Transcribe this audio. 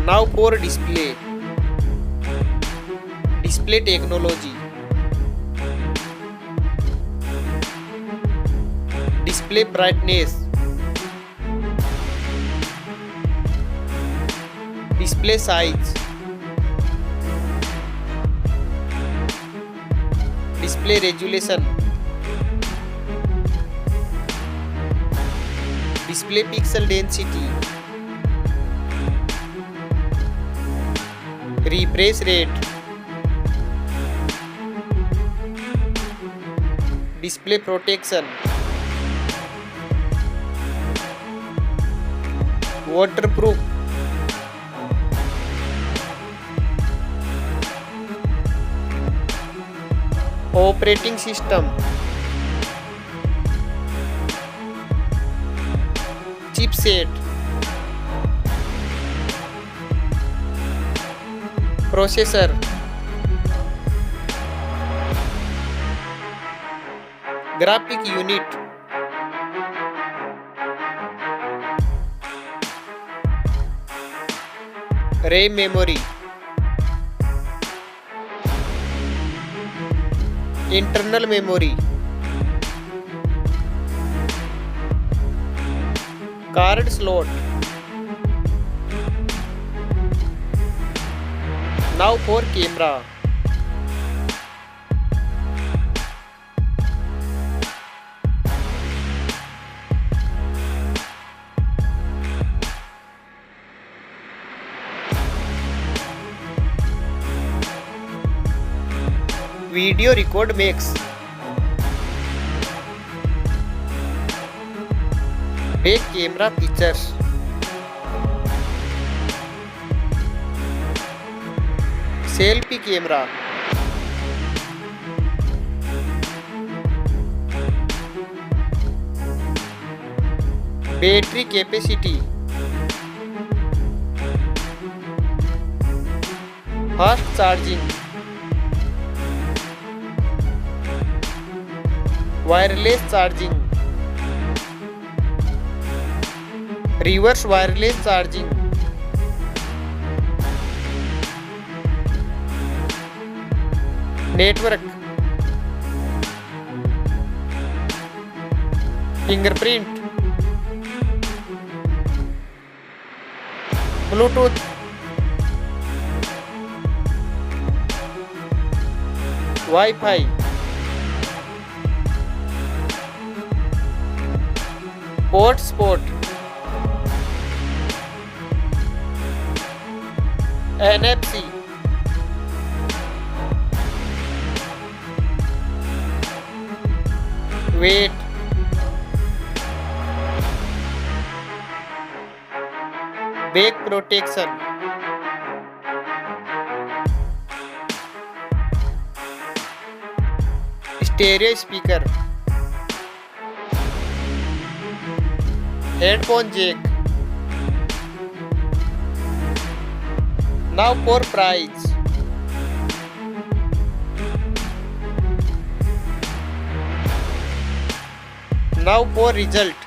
Now for display. Display technology. Display brightness. Display size. Display resolution. Display pixel density. Refresh rate. Display protection. Waterproof. Operating system. Chipset. Processor. Graphic unit. RAM memory. Internal memory. Card slot. Now for camera. Video record makes. Back camera features. Selfie camera. Battery capacity. Fast charging. Wireless charging. Reverse wireless charging. Network. Fingerprint. Bluetooth. Wi-Fi. Hotspot. NFC. Weight. Back protection. Stereo speaker. Headphone jack. Now for price. Now for result.